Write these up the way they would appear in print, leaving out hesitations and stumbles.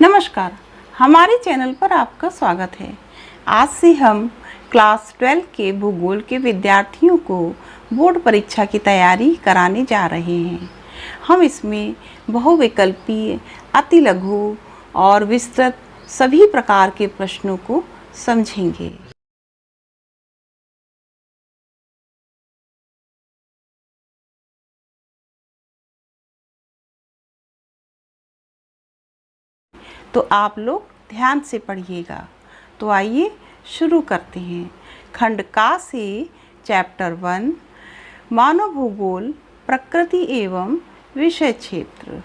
नमस्कार, हमारे चैनल पर आपका स्वागत है। आज से हम क्लास 12 के भूगोल के विद्यार्थियों को बोर्ड परीक्षा की तैयारी कराने जा रहे हैं। हम इसमें बहुविकल्पीय, अति लघु और विस्तृत सभी प्रकार के प्रश्नों को समझेंगे। तो आप लोग ध्यान से पढ़िएगा। तो आइए शुरू करते हैं। खंड का से चैप्टर 1 मानव भूगोल प्रकृति एवं विषय क्षेत्र।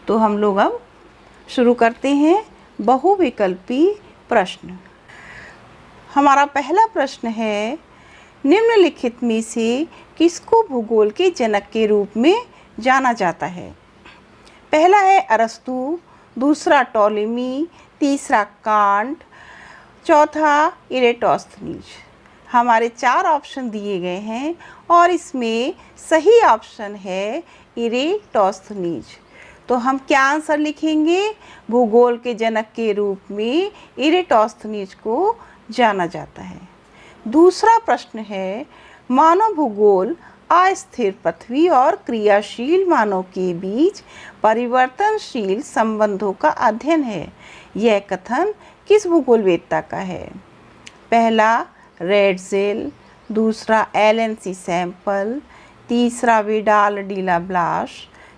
तो हम लोग अब शुरू करते हैं बहुविकल्पी प्रश्न। हमारा पहला प्रश्न है, निम्नलिखित में से किसको भूगोल के जनक के रूप में जाना जाता है? पहला है अरस्तु, दूसरा टॉलेमी, तीसरा कांट, चौथा इरेटोस्थनीज। हमारे 4 ऑप्शन दिए गए हैं और इसमें सही ऑप्शन है इरेटोस्थनीज। तो हम क्या आंसर लिखेंगे? भूगोल के जनक के रूप में इरेटोस्थनीज को जाना जाता है। दूसरा प्रश्न है, मानव भूगोल अस्थिर पृथ्वी और क्रियाशील मानव के बीच परिवर्तनशील संबंधों का अध्ययन है। यह कथन किस भूगोलवेत्ता का है? पहला रेडज़ेल, दूसरा एलन सी सैंपल, तीसरा विडाल डी ब्लाश,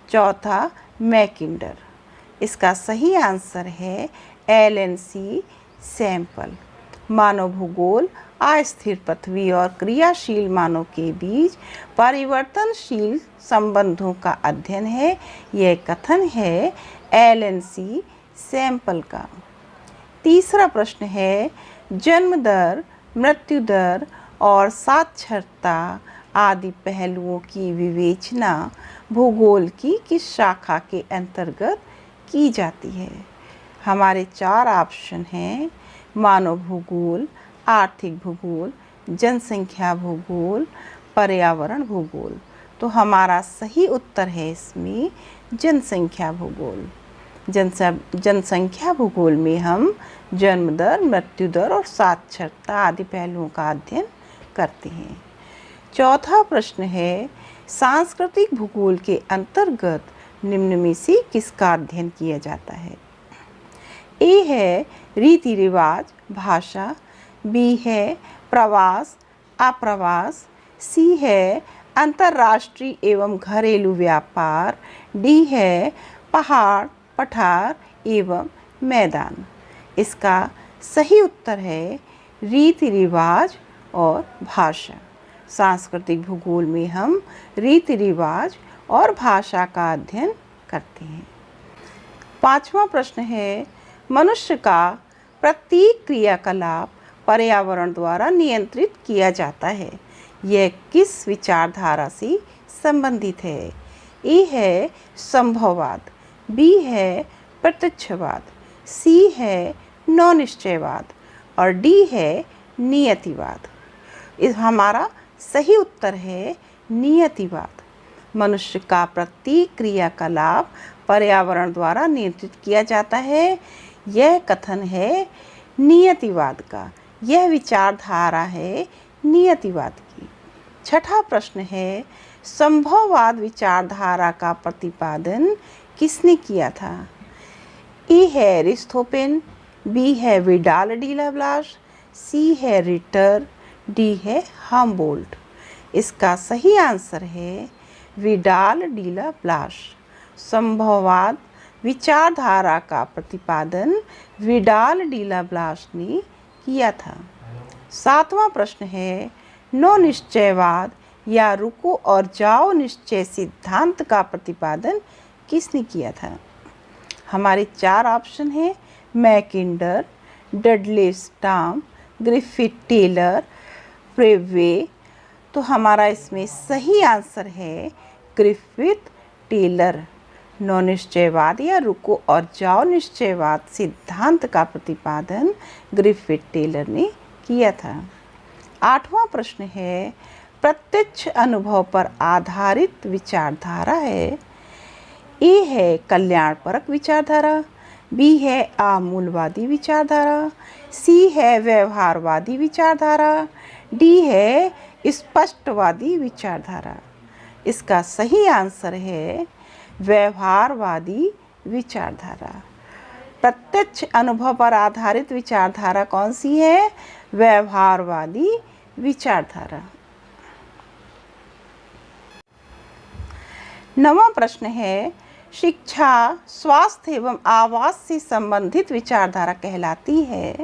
चौथा मैकिंडर। इसका सही आंसर है एलन सी सैंपल। मानव भूगोल अस्थिर पृथ्वी और क्रियाशील मानव के बीच परिवर्तनशील संबंधों का अध्ययन है। यह कथन है एलन सी सैंपल का। तीसरा प्रश्न है, जन्म दर, मृत्यु दर और साक्षरता आदि पहलुओं की विवेचना भूगोल की किस शाखा के अंतर्गत की जाती है? हमारे 4 ऑप्शन हैं, मानव भूगोल, आर्थिक भूगोल, जनसंख्या भूगोल, पर्यावरण भूगोल। तो हमारा सही उत्तर है इसमें जनसंख्या भूगोल। जनसंख्या भूगोल में हम जन्म दर, मृत्यु दर और साक्षरता आदि पहलुओं का अध्ययन करते हैं। चौथा प्रश्न है, सांस्कृतिक भूगोल के अंतर्गत निम्न में से किसका अध्ययन किया जाता है? ए है रीति रिवाज, भाषा, बी है प्रवास, अप्रवास, सी है अंतर्राष्ट्रीय एवं घरेलू व्यापार, डी है पहाड़, पठार एवं मैदान। इसका सही उत्तर है रीति रिवाज और भाषा। सांस्कृतिक भूगोल में हम रीति रिवाज और भाषा का अध्ययन करते हैं। 5वां प्रश्न है, मनुष्य का प्रत्येक क्रियाकलाप पर्यावरण द्वारा नियंत्रित किया जाता है। यह किस विचारधारा से संबंधित है? ए है संभववाद, बी है प्रत्यक्षवाद, सी है नौनिश्चयवाद और डी है नियतिवाद। इस हमारा सही उत्तर है नियतिवाद। मनुष्य का प्रत्येक क्रियाकलाप पर्यावरण द्वारा नियंत्रित किया जाता है। यह कथन है नियतिवाद का। यह विचारधारा है नियतिवाद की। 6ठा प्रश्न है, संभववाद विचारधारा का प्रतिपादन किसने किया था? ए है एरिस्थोपेन, बी है विडाल डी ब्लाश, सी है रिटर, डी है हम्बोल्ट। इसका सही आंसर है विडाल डी ब्लाश। संभववाद विचारधारा का प्रतिपादन विडाल डी ब्लाश ने किया था। 7वां प्रश्न है, नौनिश्चयवाद या रुको और जाओ निश्चय सिद्धांत का प्रतिपादन किसने किया था? हमारे 4 ऑप्शन हैं, मैकिंडर, डडले स्टाम, ग्रिफिथ टेलर, प्रेवे। तो हमारा इसमें सही आंसर है ग्रिफिथ टेलर। नौनिश्चयवाद या रुको और जाओ निश्चयवाद सिद्धांत का प्रतिपादन ग्रिफिथ टेलर ने किया था। 8वां प्रश्न है, प्रत्यक्ष अनुभव पर आधारित विचारधारा है। ए है कल्याणपरक विचारधारा, बी है आमूलवादी विचारधारा, सी है व्यवहारवादी विचारधारा, डी है स्पष्टवादी विचारधारा। इसका सही आंसर है व्यवहारवादी विचारधारा। प्रत्यक्ष अनुभव पर आधारित विचारधारा कौन सी है? व्यवहारवादी विचारधारा। 9वां प्रश्न है, शिक्षा, स्वास्थ्य एवं आवास से संबंधित विचारधारा कहलाती है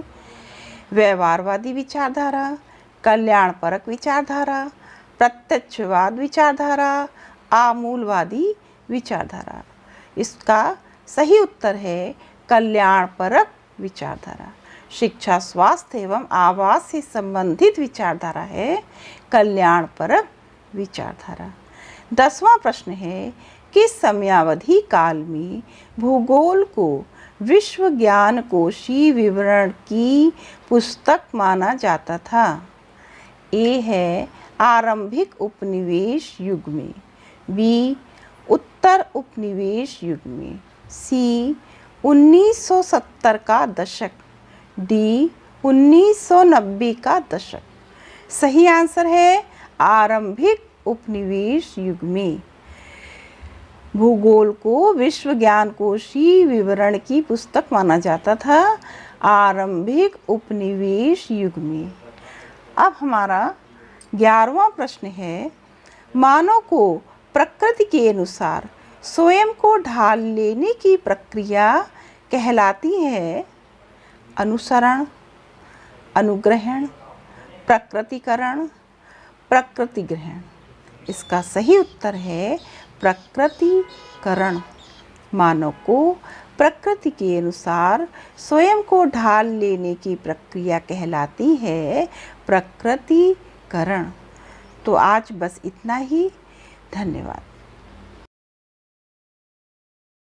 व्यवहारवादी विचारधारा, कल्याणपरक विचारधारा, प्रत्यक्षवाद विचारधारा, आमूलवादी विचारधारा। इसका सही उत्तर है कल्याणपरक विचारधारा। शिक्षा, स्वास्थ्य एवं आवास से संबंधित विचारधारा है कल्याणपरक विचारधारा। 10वां प्रश्न है, किस समयावधि काल में भूगोल को विश्व ज्ञान कोशी विवरण की पुस्तक माना जाता था? ए है आरंभिक उपनिवेश युग में, बी उत्तर उपनिवेश युग में, सी 1970 का दशक, डी 1990 का दशक। सही आंसर है आरंभिक उपनिवेश युग में। भूगोल को विश्व ज्ञान कोशी विवरण की पुस्तक माना जाता था आरंभिक उपनिवेश युग में। अब हमारा 11वां प्रश्न है, मानव को प्रकृति के अनुसार स्वयं को ढाल लेने की प्रक्रिया कहलाती है अनुसरण, अनुग्रहण, प्रकृतिकरण, प्रकृतिग्रहण। इसका सही उत्तर है प्रकृतिकरण। मानव को प्रकृति के अनुसार स्वयं को ढाल लेने की प्रक्रिया कहलाती है प्रकृतिकरण। तो आज बस इतना ही। धन्यवाद।